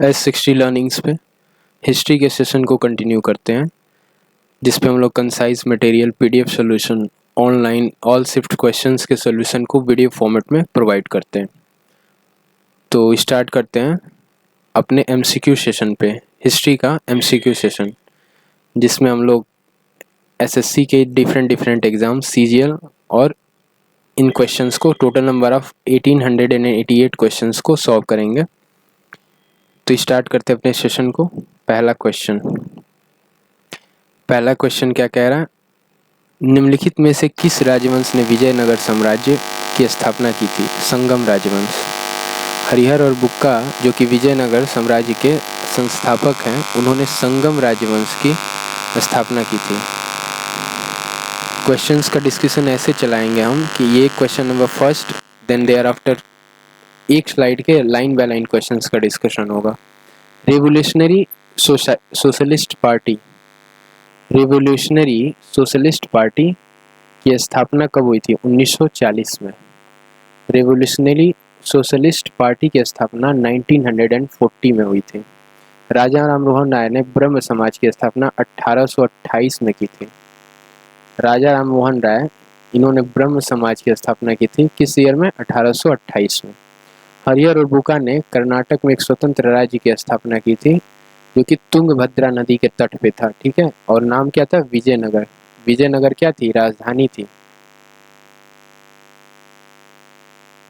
S60 learnings पे history के session को कंटिन्यू करते हैं, जिस पे हम लोग concise material, PDF solution, online all shift questions के सॉल्यूशन को वीडियो फॉर्मेट में प्रोवाइड करते हैं। तो स्टार्ट करते हैं अपने एमसीक्यू सेशन पे, हिस्ट्री का एमसीक्यू सेशन, जिसमें हम लोग एसएससी के डिफरेंट एग्ज़ाम, सीजीएल और इन क्वेश्चंस को टोटल नंबर ऑफ 1888 क्वेश्चंस को सॉल्व करेंगे। तो स्टार्ट करते हैं अपने सेशन को। पहला क्वेश्चन क्या कह रहा है? निम्नलिखित में से किस राजवंश ने विजयनगर साम्राज्य की स्थापना की थी? संगम राजवंश। हरिहर और बुक्का, जो कि विजयनगर साम्राज्य के संस्थापक हैं, उन्होंने संगम राजवंश की स्थापना की थी। क्वेश्चंस का डिस्कशन ऐसे चलाएंगे हम कि ये question number first, then thereafter एक स्लाइड के लाइन बाय लाइन क्वेश्चंस का डिस्कशन होगा। रेवोल्यूशनरी सोशलिस्ट पार्टी की स्थापना कब हुई थी? 1940 में। रेवोल्यूशनरी सोशलिस्ट पार्टी की स्थापना 1940 में हुई थी। राजा राममोहन राय ने ब्रह्म समाज की स्थापना 1828 में की थी। राजा राममोहन राय, इन्होंने ब्रह्म समाज की स्थापना की थी किस ईयर में? 1828 में। हरिहर और बुक्का ने कर्नाटक में एक स्वतंत्र राज्य की स्थापना की थी, जो कि तुंगभद्रा नदी के तट पे था, ठीक है, और नाम क्या था? विजयनगर। विजयनगर क्या थी? राजधानी थी।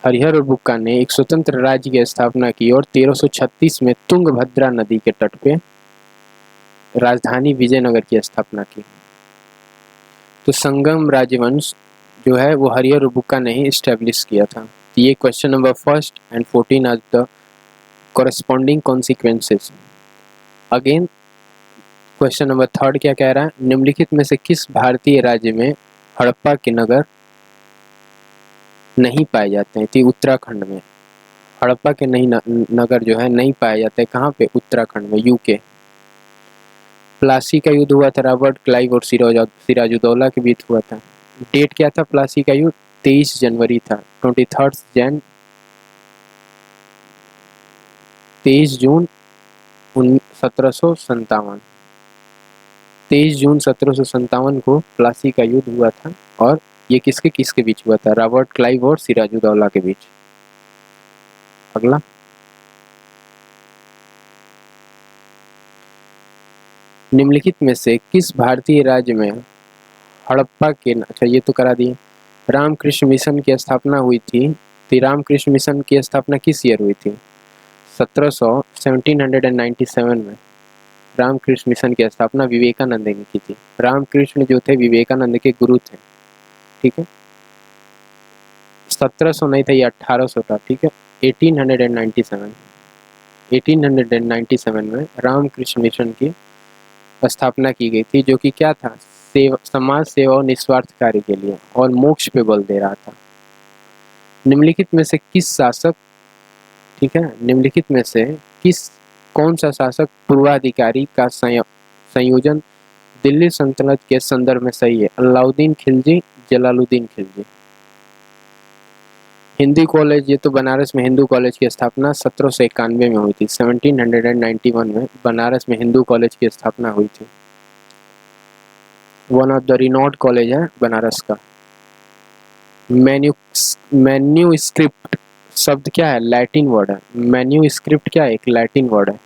हरिहर और बुक्का ने एक स्वतंत्र राज्य की स्थापना की और 1336 में तुंगभद्रा नदी के तट पे राजधानी विजयनगर की स्थापना की। तो संगम राजवंश जो है वो हरिहर और बुक्का ने ही स्टैब्लिश किया था। तो ये question number first and 14 are the corresponding consequences. Again question number third क्या कह रहा है? निम्नलिखित में से किस भारतीय राज्य में हड़प्पा के नगर नहीं पाए जाते हैं? तो उत्तराखंड में। हड़प्पा के नहीं नगर जो है नहीं पाए जाते। कहाँ पे? उत्तराखंड में, यूके। प्लासी का युद्ध हुआ था रॉबर्ट क्लाइव और सिराजुद्दौला के बीच हुआ था। डेट क्या था प्लासी का युद्ध? 23 जनवरी था, 23 जून 1757। 23 जून 1757 को प्लासी का युद्ध हुआ था, और ये किसके बीच हुआ था? रॉबर्ट क्लाइव और सिराजुद्दौला के बीच। अगला, निम्नलिखित में से किस भारतीय राज्य में हड़प्पा के, अच्छा ये तो करा दिए। रामकृष्ण मिशन की स्थापना हुई थी। तो रामकृष्ण मिशन की स्थापना किस ईयर हुई थी? 1797 में रामकृष्ण मिशन की स्थापना विवेकानंद ने की थी। रामकृष्ण जो थे विवेकानंद के गुरु थे, ठीक है। 1700 नहीं था, ये 1800 था, ठीक है। 1897 में रामकृष्ण मिशन की स्थापना की गई थी, जो कि क्या था? समाज सेवा और निस्वार्थ कार्य के लिए और मोक्ष पे बल दे रहा था। निम्नलिखित में से किस शासक, ठीक है, निम्नलिखित में से कौन सा शासक पूर्वाधिकारी का संयोजन दिल्ली सल्तनत के संदर्भ में सही है? अलाउद्दीन खिलजी, जलालुद्दीन खिलजी। हिंदू कॉलेज, ये तो बनारस में हिंदू कॉलेज की स्थापना 1791 में हुई थी। 1791 में बनारस में हिंदू कॉलेज की स्थापना हुई थी। One of the renowned college है बनारस का। मैन्यूस्क्रिप्ट शब्द क्या है? लैटिन वर्ड है। मैन्यूस्क्रिप्ट क्या है? एक लैटिन वर्ड है।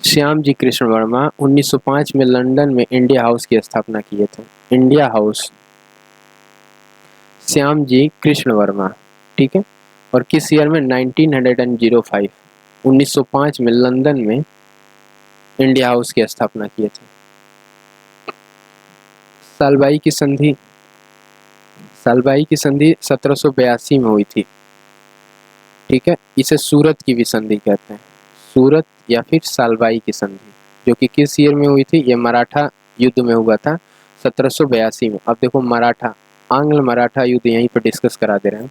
श्याम जी कृष्ण वर्मा 1905 में लंदन में इंडिया हाउस की स्थापना किए थे। इंडिया हाउस, श्याम जी कृष्ण वर्मा, ठीक है। और किस ईयर में? 1905, 1905 में लंदन में इंडिया हाउस की स्थापना किए थे। सालबाई की संधि 1782 में हुई थी, ठीक है। इसे सूरत की भी संधि कहते हैं, सूरत या फिर सालबाई की संधि, जो कि किस ईयर में हुई थी? ये मराठा युद्ध में हुआ था 1782 में। अब देखो मराठा, आंग्ल मराठा युद्ध यहीं पर डिस्कस करा दे रहे हैं।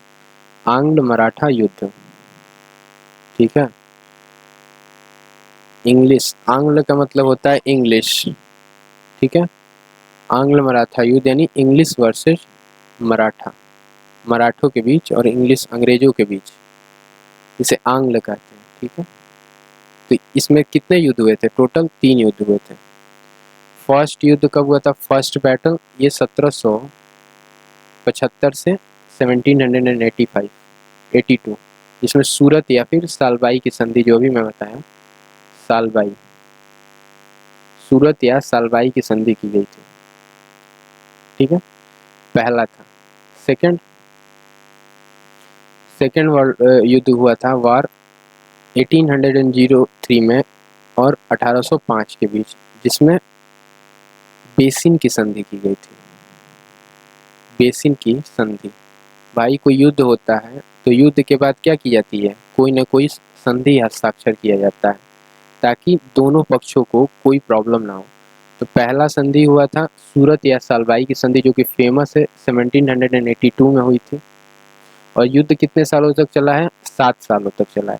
आंग्ल मराठा युद्ध, ठीक है। इंग्लिश, आंग्ल का मतलब होता है इंग्लिश, ठीक है। आंग्ल मराठा युद्ध यानी इंग्लिश वर्सेस मराठा, मराठों के बीच और इंग्लिश अंग्रेजों के बीच, इसे आंग्ल कहते हैं, ठीक है। तो इसमें कितने युद्ध हुए थे? टोटल 3 युद्ध हुए थे। फर्स्ट युद्ध कब हुआ था? फर्स्ट बैटल ये 1775 से 1785 82, जिसमें सूरत या फिर सालबाई की संधि, जो भी मैं बताया, सालबाई, सूरत या सालबाई की संधि की गई थी। ठीक है, पहला था। सेकंड वर्ल्ड युद्ध हुआ था, वार 1803 में और 1805 के बीच, जिसमें बेसिन की संधि की गई थी। बेसिन की संधि। भाई कोई युद्ध होता है तो युद्ध के बाद क्या की जाती है? कोई ना कोई संधि हस्ताक्षर किया जाता है ताकि दोनों पक्षों को कोई प्रॉब्लम ना हो। तो पहला संधि हुआ था सूरत या सालबाई की संधि, जो कि फेमस है, 1782 में हुई थी। और युद्ध कितने सालों तक चला है? 7 सालों तक चला है।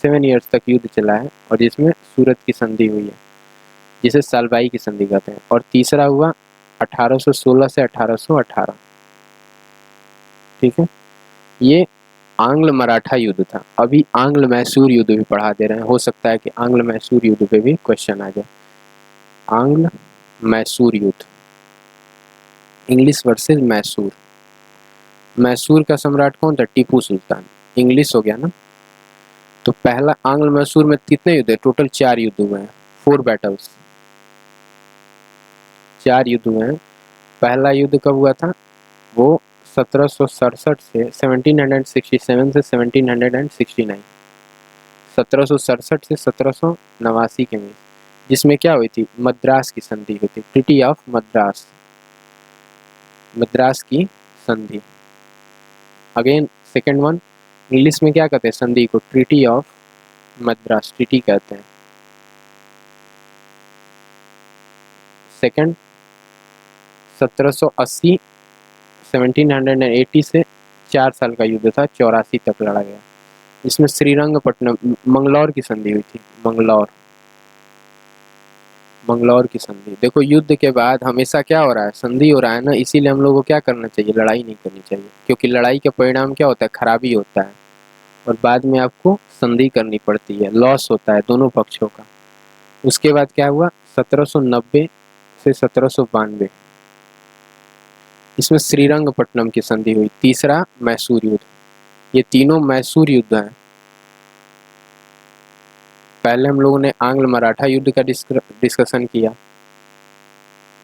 7 ईयर्स तक युद्ध चला है, और जिसमें सूरत की संधि हुई है, जिसे सालबाई की संधि कहते हैं। और तीसरा हुआ 1816 से 1818। ठीक है, ये आंग्ल मराठा युद्ध था। अभी आंग्ल मैसूर युद्ध भी पढ़ा दे रहे हैं, हो सकता है कि आंग्ल मैसूर युद्ध पे भी क्वेश्चन आ जाए। आंग्ल मैसूर युद्ध, इंग्लिश वर्सेस मैसूर। मैसूर का सम्राट कौन था? टीपू सुल्तान। इंग्लिश हो गया ना। तो पहला आंग्ल मैसूर में कितने युद्ध है? टोटल 4 युद्ध हुए हैं, 4 बैटल्स, 4 युद्ध हुए हैं। पहला युद्ध कब हुआ था? वो 1767 से 1767 से 1769, 1767 से 1789 के बीच, जिसमें क्या हुई थी? मद्रास की संधि हुई थी, ट्रीटी ऑफ मद्रास, मद्रास की संधि। अगेन सेकेंड वन, इंग्लिश में क्या कहते हैं संधि को? ट्रीटी ऑफ मद्रास, ट्रीटी कहते हैं। सेकेंड 1780 1780 से 4 साल का युद्ध था, 84 तक लड़ा गया। इसमें श्रीरंगपट्टनम, मंगलौर की संधि हुई थी, मंगलौर की संधि। देखो युद्ध के बाद हमेशा क्या हो रहा है? संधि हो रहा है ना, इसीलिए हम लोगों को क्या करना चाहिए? लड़ाई नहीं करनी चाहिए, क्योंकि लड़ाई के परिणाम क्या होता है? खराबी होता है, और बाद में आपको संधि करनी पड़ती है, लॉस होता है दोनों पक्षों का। उसके बाद क्या हुआ? 1790 से 1792, इसमें श्रीरंगपट्टनम की संधि हुई। तीसरा मैसूर युद्ध। ये तीनों मैसूर युद्ध हैं। पहले हम लोगों ने आंग्ल मराठा युद्ध का डिस्कशन किया,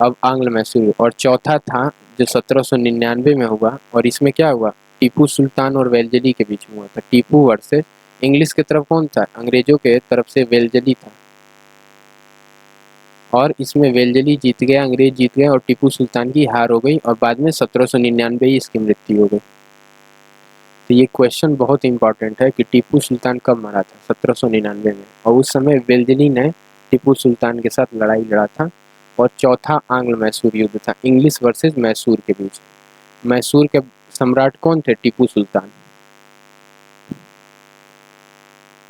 अब आंग्ल मैसूर। और चौथा था जो 1799 में हुआ, और इसमें क्या हुआ? टीपू सुल्तान और वेलजली के बीच में हुआ था। टीपू वर्सेस, इंग्लिश की तरफ कौन था? अंग्रेजों के तरफ से वेलजली था, और इसमें वेलजली जीत गया, अंग्रेज जीत गए, और टीपू सुल्तान की हार हो गई, और बाद में 1799 ही इसकी मृत्यु हो गई। तो ये क्वेश्चन बहुत इंपॉर्टेंट है कि टीपू सुल्तान कब मरा था? 1799 में, और उस समय वेलजली ने टीपू सुल्तान के साथ लड़ाई लड़ा था। और चौथा आंग्ल मैसूर युद्ध था, इंग्लिश वर्सेस मैसूर के बीच। मैसूर के सम्राट कौन थे? टीपू सुल्तान।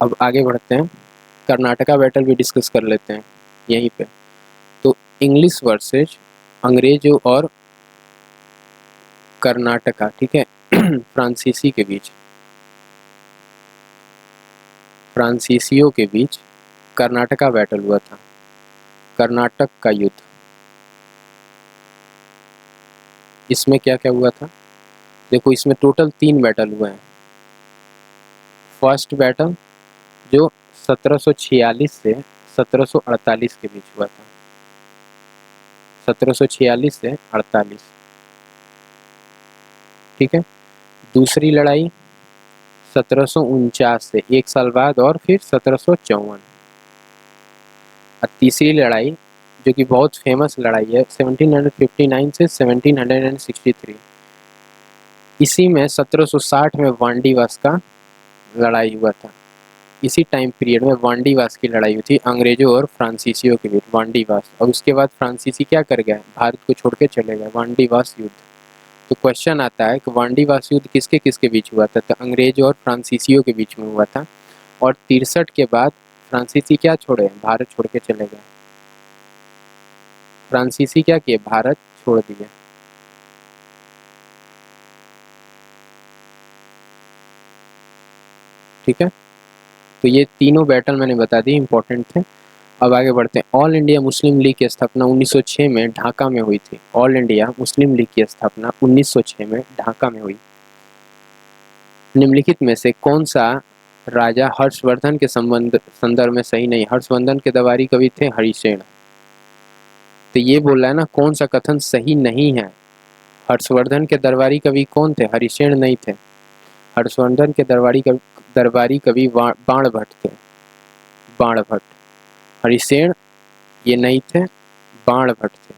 अब आगे बढ़ते हैं, कर्नाटका बैटल भी डिस्कस कर लेते हैं यहीं पे। तो इंग्लिश वर्सेस अंग्रेजों और कर्नाटका, ठीक है, फ्रांसीसी के बीच, फ्रांसीसियों के बीच कर्नाटका बैटल हुआ था, कर्नाटक का युद्ध। इसमें क्या क्या हुआ था? देखो इसमें टोटल 3 बैटल हुए हैं। फर्स्ट बैटल जो 1746 से 1748 के बीच हुआ था, 1746 से 48, ठीक है। दूसरी लड़ाई 1749 से 1 साल बाद, और फिर 1754। और तीसरी लड़ाई जो कि बहुत फेमस लड़ाई है, 1759 से 1763। इसी में 1760 में वांडीवास का लड़ाई हुआ था। इसी टाइम पीरियड में वांडीवास की लड़ाई हुई थी अंग्रेजों और फ्रांसीसियों के बीच, वांडीवास। और उसके बाद फ्रांसीसी क्या कर गया? भारत को छोड़ के चले गए, वांडीवास युद्ध। तो क्वेश्चन आता है कि वांडीवास युद्ध किसके किसके बीच हुआ था? तो अंग्रेजों और फ्रांसीसियों के बीच में हुआ था। और 63 के बाद फ्रांसीसी क्या छोड़े? भारत छोड़ के चले गए। फ्रांसीसी क्या किए? भारत छोड़ दिए। ठीक है, तो ये तीनों बैटल मैंने बता दी, इंपॉर्टेंट थे। अब आगे बढ़ते हैं। ऑल इंडिया मुस्लिम लीग की स्थापना 1906 में ढाका में हुई थी। ऑल इंडिया मुस्लिम लीग की स्थापना 1906 में ढाका में हुई। निम्नलिखित में से कौन सा राजा हर्षवर्धन के संदर्भ में सही नहीं? हर्षवर्धन के दरबारी कवि थे हरिसेन। तो ये बोल रहा है ना, कौन सा कथन सही नहीं है? हर्षवर्धन के दरबारी कवि कौन थे? हरिसेन नहीं थे। हर्षवर्धन के दरबारी कवि बाणभट्ट थे, बाणभट्ट। हरिसेन ये नहीं थे, बाणभट्ट थे,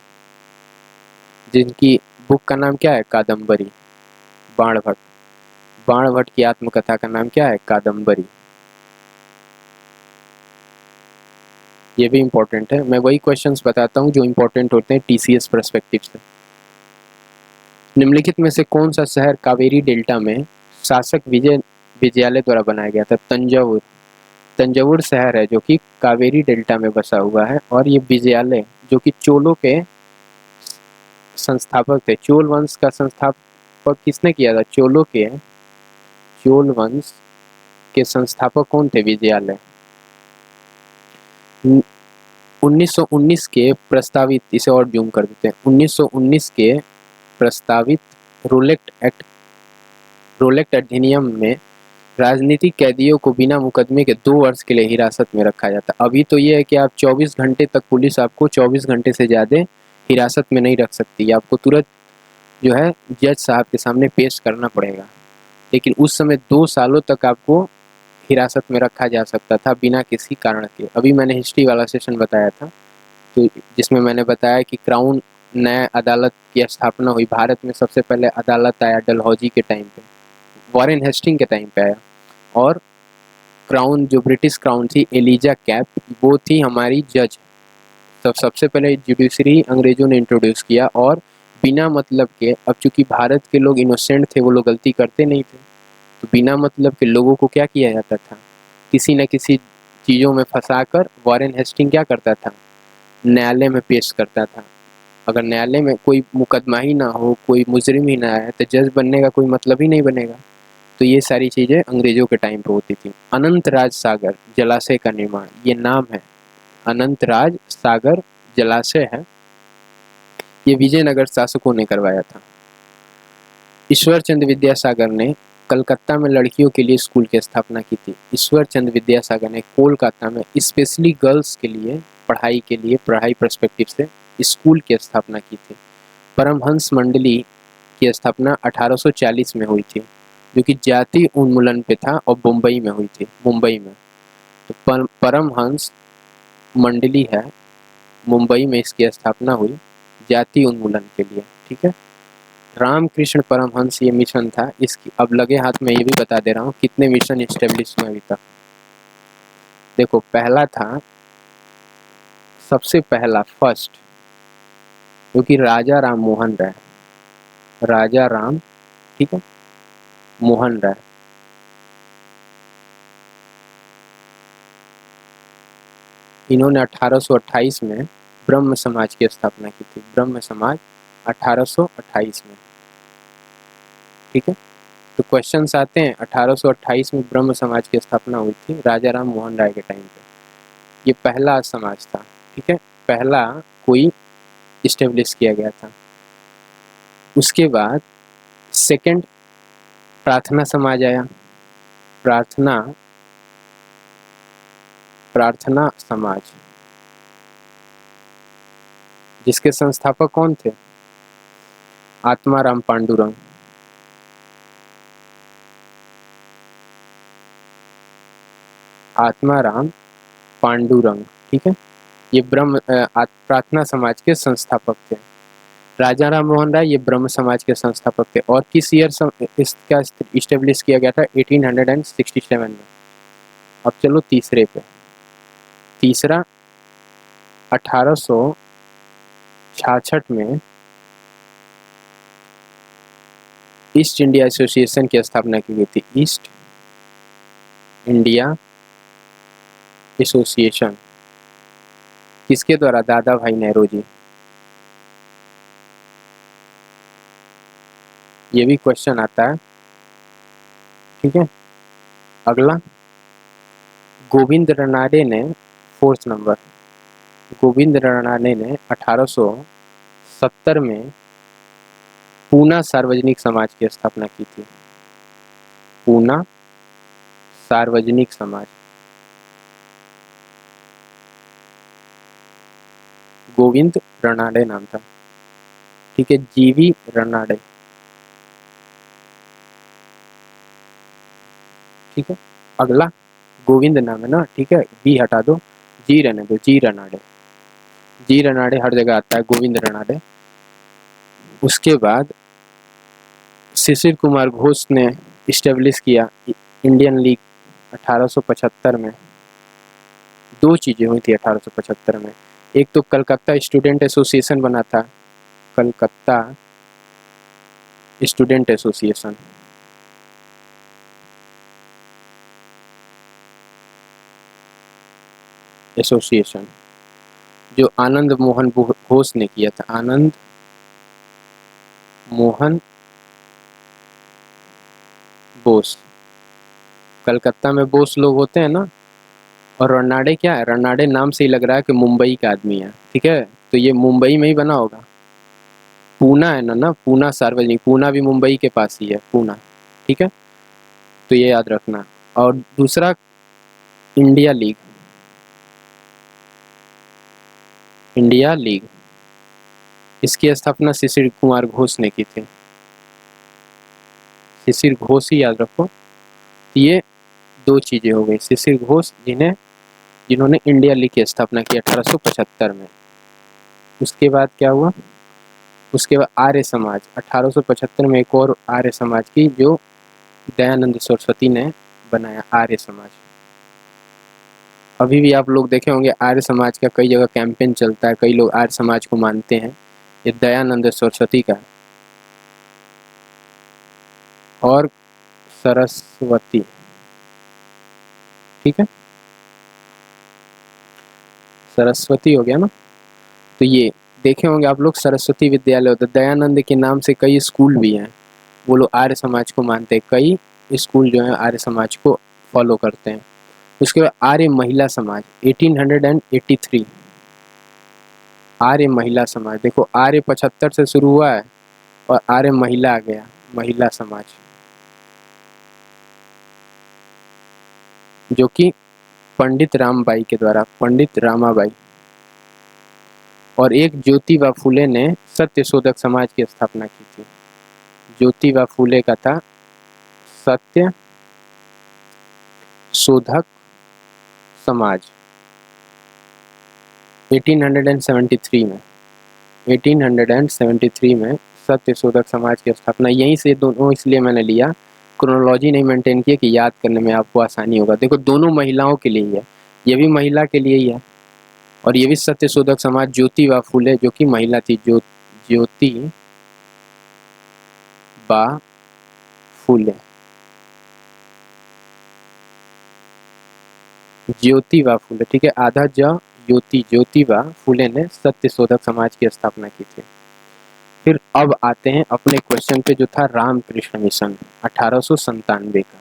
जिनकी बुक का नाम क्या है? कादम्बरी। बाणभट्ट, बाणभट्ट की आत्मकथा का नाम क्या है? कादम्बरी। ये भी इंपॉर्टेंट है। मैं वही क्वेश्चंस बताता हूँ जो इंपॉर्टेंट होते हैं टीसीएस पर्सपेक्टिव से। निम्नलिखित में से कौन सा शहर कावेरी डेल्टा में शासक विजयालय द्वारा बनाया गया था? तंजावुर। तंजावुर शहर है जो कि कावेरी डेल्टा में बसा हुआ है, और ये विजयालय जो कि चोलों के संस्थापक थे। चोल वंश का संस्थापक किसने किया था? चोल वंश के संस्थापक कौन थे? विजयालय। 1919 के प्रस्तावित, इसे और जूम कर देते हैं, 1919 के प्रस्तावित रोलेक्ट अधिनियम में राजनीतिक कैदियों को बिना मुकदमे के 2 वर्ष के लिए हिरासत में रखा जाता। अभी तो ये है कि आप 24 घंटे तक, पुलिस आपको 24 घंटे से ज़्यादा हिरासत में नहीं रख सकती, आपको तुरंत जो है जज साहब के सामने पेश करना पड़ेगा। लेकिन उस समय 2 सालों तक आपको हिरासत में रखा जा सकता था बिना किसी कारण के। अभी मैंने हिस्ट्री वाला सेशन बताया था, तो जिसमें मैंने बताया कि क्राउन नया अदालत की स्थापना हुई। भारत में सबसे पहले अदालत आया डलहौजी के टाइम पे, वॉरेन हेस्टिंग के टाइम पे आया। और क्राउन, जो ब्रिटिश क्राउन थी, एलिजा कैप, वो थी हमारी जज। तो सबसे पहले जुडिशरी अंग्रेजों ने इंट्रोड्यूस किया, और बिना मतलब के, अब चूंकि भारत के लोग इनोसेंट थे, वो लोग गलती करते नहीं थे, तो बिना मतलब के लोगों को क्या किया जाता था? किसी न किसी चीज़ों में फंसाकर वॉरेन हेस्टिंग क्या करता था? न्यायालय में पेश करता था। अगर न्यायालय में कोई मुकदमा ही ना हो, कोई मुजरिम ही ना आए, तो जज बनने का कोई मतलब ही नहीं बनेगा। तो ये सारी चीज़ें अंग्रेजों के टाइम पे होती थी। अनंत राज सागर जलाशय का निर्माण, ये नाम है, अनंत राज सागर जलाशय है, ये विजयनगर शासकों ने करवाया था। ईश्वर चंद्र विद्यासागर ने कलकत्ता में लड़कियों के लिए स्कूल की स्थापना की थी। ईश्वर चंद्र विद्यासागर ने कोलकाता में स्पेशली गर्ल्स के लिए पढ़ाई पर्सपेक्टिव से स्कूल की स्थापना की थी। परमहंस मंडली की स्थापना 1840 में हुई थी, जो कि जाति उन्मूलन पे था, और मुंबई में हुई थी, मुंबई में। तो परमहंस मंडली है, मुंबई में इसकी स्थापना हुई जाति उन्मूलन के लिए। ठीक है। रामकृष्ण परमहंस ये मिशन था। इसकी अब लगे हाथ में ये भी बता दे रहा हूँ कितने मिशन इस्टेब्लिश हुए अभी तक। देखो, पहला था, सबसे पहला फर्स्ट, जो कि राजा राम मोहन राय, राजा राम, ठीक है, मोहन राय। इन्होंने 1828 में ब्रह्म समाज की स्थापना की थी। ब्रह्म समाज 1828 में। ठीक है। तो क्वेश्चंस आते हैं, 1828 में ब्रह्म समाज की स्थापना हुई थी राजा राम मोहन राय के टाइम पे। ये पहला समाज था। ठीक है, पहला कोई इस्टेब्लिश किया गया था। उसके बाद सेकंड प्रार्थना समाज आया। प्रार्थना समाज, जिसके संस्थापक कौन थे? आत्माराम पांडुरंग। आत्माराम पांडुरंग, ठीक है, ये प्रार्थना समाज के संस्थापक थे। राजा राम मोहन राय ये ब्रह्म समाज के संस्थापक थे। और किस ईयर इसका इस्टेब्लिश किया गया था? 1867 में। अब चलो तीसरे पे। तीसरा 1866 में ईस्ट इंडिया एसोसिएशन की स्थापना की गई थी। ईस्ट इंडिया एसोसिएशन किसके द्वारा? दादा भाई नेहरू जी। ये भी क्वेश्चन आता है। ठीक है। अगला गोविंद रनाडे ने, फोर्थ नंबर, गोविंद रनाडे ने 1870 में पूना सार्वजनिक समाज की स्थापना की थी। पूना सार्वजनिक समाज, गोविंद रनाडे नाम था, ठीक है, जीवी रनाडे, ठीक है। अगला गोविंद नाम है ना, ठीक है, बी हटा दो, जी रहने दो, जी रनाडे, जी रनाडे हर जगह आता है, गोविंद रनाडे। उसके बाद शिशिर कुमार घोष ने इस्टेब्लिश किया इंडियन लीग 1875 में। दो चीज़ें हुई थी 1875 में, एक तो कलकत्ता स्टूडेंट एसोसिएशन बना था, कलकत्ता स्टूडेंट एसोसिएशन, जो आनंद मोहन घोष ने किया था, आनंद मोहन बोस। कलकत्ता में बोस लोग होते हैं ना, और रनाडे क्या है, रनाडे नाम से ही लग रहा है कि मुंबई का आदमी है, ठीक है, तो ये मुंबई में ही बना होगा। पूना है ना, पूना सार्वजनिक, पूना भी मुंबई के पास ही है, पूना, ठीक है, तो ये याद रखना। और दूसरा इंडिया लीग, इंडिया लीग, इसकी स्थापना शिशिर कुमार घोष ने की थी, शिशिर घोष ही याद रखो। ये दो चीजें हो गई, शिशिर घोष जिन्होंने इंडिया लीग की स्थापना की 1875 में। उसके बाद क्या हुआ, उसके बाद आर्य समाज 1875 में, एक और आर्य समाज की जो दयानंद सरस्वती ने बनाया, आर्य समाज। अभी भी आप लोग देखे होंगे आर्य समाज का कई जगह कैंपेन चलता है, कई लोग आर्य समाज को मानते हैं, ये दयानंद सरस्वती का। और सरस्वती, ठीक है, सरस्वती हो गया ना, तो ये देखे होंगे आप लोग सरस्वती विद्यालय होता है, दयानंद के नाम से कई स्कूल भी हैं, वो लोग आर्य समाज को मानते हैं, कई स्कूल जो है आर्य समाज को फॉलो करते हैं। उसके बाद आर्य महिला समाज 1883, आर्य महिला समाज, देखो आर्य 75 से शुरू हुआ है और आर्य महिला आ गया, महिला समाज, जो कि पंडित रामबाई के द्वारा, पंडित रामाबाई और एक ज्योतिबा फूले ने सत्यशोधक समाज की स्थापना की थी। ज्योतिबा फूले का था सत्य शोधक समाज 1873 में, 1873 में सत्यशोधक समाज की स्थापना। यहीं से दोनों इसलिए मैंने लिया, क्रोनोलॉजी नहीं मेंटेन किया कि याद करने में आपको आसानी होगा। देखो दोनों महिलाओं के लिए ही है, ये भी महिला के लिए ही है और ये भी सत्यशोधक समाज, ज्योतिबा फूले जो कि महिला थी, ज्योतिबा फूले, ज्योतिबा फूले, ठीक है, आधा ज्योतिबा फूले ने सत्यशोधक समाज की स्थापना की थी। फिर अब आते हैं अपने क्वेश्चन पे जो था रामकृष्ण मिशन 1897 का।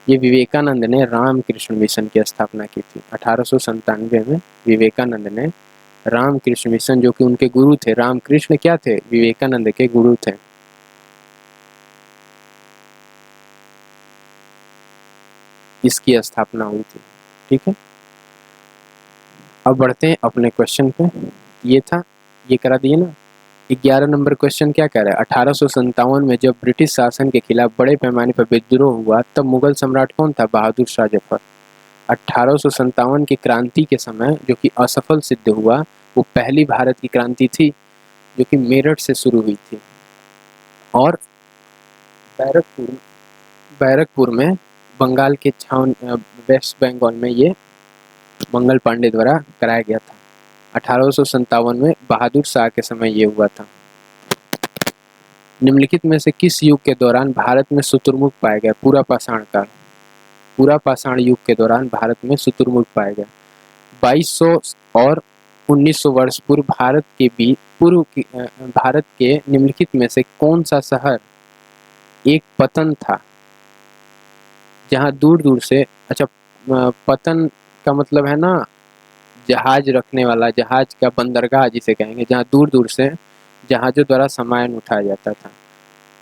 ये विवेकानंद ने रामकृष्ण मिशन की स्थापना की थी 1897 में। विवेकानंद ने रामकृष्ण मिशन, जो कि उनके गुरु थे, रामकृष्ण क्या थे, विवेकानंद के गुरु थे। इसकी स्थापना हुई थी, ठीक है। अब बढ़ते हैं अपने क्वेश्चन पे। ये था, ये करा दिए ना। 11 नंबर क्वेश्चन क्या कह रहा है, 1857 में जब ब्रिटिश शासन के खिलाफ बड़े पैमाने पर विद्रोह हुआ तब मुगल सम्राट कौन था, बहादुर शाह जफर। 1857 की क्रांति के समय जो कि असफल सिद्ध हुआ, वो पहली भारत की क्रांति थी जो कि मेरठ से शुरू हुई थी और बैरकपुर में बंगाल के वेस्ट बंगाल में ये मंगल पांडे द्वारा कराया गया था। 1857 में बहादुर शाह के समय ये हुआ था। निम्नलिखित में से किस युग के दौरान भारत में शुतुरमुर्ग पाया गया, पूरा पाषाण काल, पूरा पाषाण युग के दौरान भारत में शुतुरमुर्ग पाया गया। 2200 और 1900 वर्ष पूर्व भारत के निम्नलिखित में से कौन सा शहर एक पतन था, जहां दूर दूर से, अच्छा पतन का मतलब है ना जहाज रखने वाला, जहाज का बंदरगाह जिसे कहेंगे, जहाँ दूर दूर से जहाजों द्वारा सामान उठाया जाता था,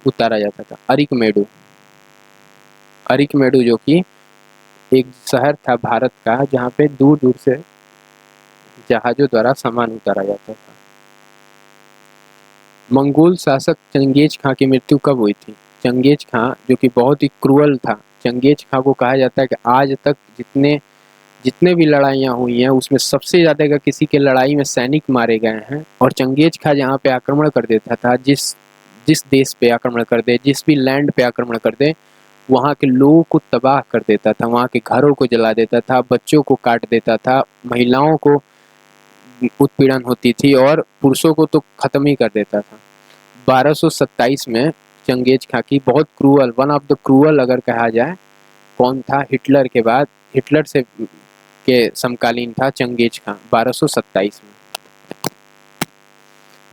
उतारा जाता था। अरिकमेडु, अरिकमेडु जो कि एक शहर था भारत का जहाँ पे दूर दूर से जहाजों द्वारा सामान उतारा जाता था। मंगोल शासक चंगेज खां की मृत्यु कब हुई थी? चंगेज खां जो कि बहुत ही क्रूअल था। चंगेज खां को कहा जाता है कि आज तक जितने जितने भी लड़ाइयाँ हुई हैं उसमें सबसे ज़्यादा अगर किसी के लड़ाई में सैनिक मारे गए हैं, और चंगेज खां जहाँ पे आक्रमण कर देता था, जिस जिस देश पे आक्रमण कर दे, जिस भी लैंड पे आक्रमण कर दे, वहाँ के लोगों को तबाह कर देता था, वहाँ के घरों को जला देता था, बच्चों को काट देता था, महिलाओं को उत्पीड़न होती थी और पुरुषों को तो खत्म ही कर देता था। 1227 में चंगेज खां की बहुत cruel, one of the cruel अगर कहा जाए कौन था, हिटलर के बाद, हिटलर से के समकालीन था चंगेज खां 1227 में।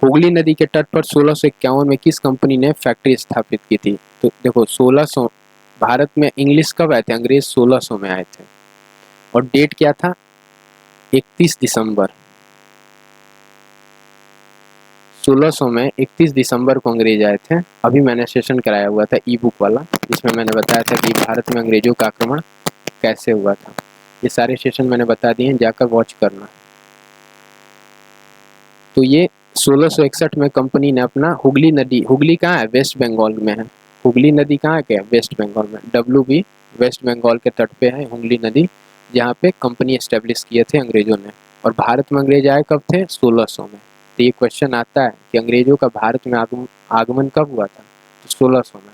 हुगली नदी के तट पर 1651 में किस कंपनी ने फैक्ट्री स्थापित की थी? तो देखो 1600, भारत में इंग्लिश कब आए थे? अंग्रेज 1600 में आए थे, और डेट क्या था? 31 दिसंबर 1600 में 31 दिसंबर को अंग्रेज आए थे। अभी मैंने सेशन कराया हुआ था ई बुक वाला, जिसमें मैंने बताया था कि भारत में अंग्रेजों का आक्रमण कैसे हुआ था। ये सारे सेशन मैंने बता दिए हैं, जाकर वॉच करना। तो ये 1661 में कंपनी ने अपना हुगली नदी, हुगली कहाँ है? वेस्ट बंगाल में है। हुगली नदी कहाँ है? क्या वेस्ट बंगाल में, WB वेस्ट बंगाल के तट पे है हुगली नदी, जहाँ पे कंपनी एस्टेब्लिश किए थे अंग्रेजों ने। और भारत में अंग्रेज आए कब थे? 1600 में। तो ये क्वेश्चन आता है कि अंग्रेजों का भारत में आगमन कब हुआ था? तो 1600 में।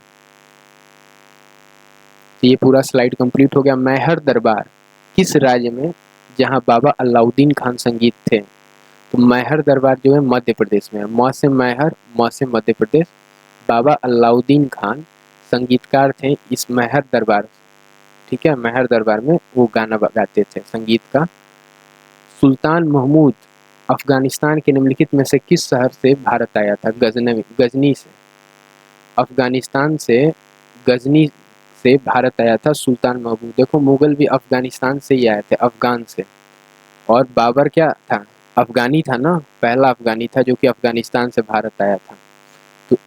तो ये पूरा स्लाइड कंप्लीट हो गया। मैहर दरबार किस राज्य में, जहाँ बाबा अलाउद्दीन खान संगीत थे? तो मैहर दरबार जो है मध्य प्रदेश में है। म से मैहर, म से मध्य प्रदेश। बाबा अलाउद्दीन खान संगीतकार थे इस मैहर दरबार, ठीक है, मैहर दरबार में वो गाना गाते थे संगीत का। सुल्तान महमूद अफगानिस्तान के निम्नलिखित में से किस शहर से भारत आया था? गजनी से। अफगानिस्तान से गजनी से भारत आया था सुल्तान महमूद। देखो मुगल भी अफगानिस्तान से ही आए थे, अफगान से। और बाबर क्या था? अफगानी था ना, पहला अफगानी था जो कि अफगानिस्तान से भारत आया था। तो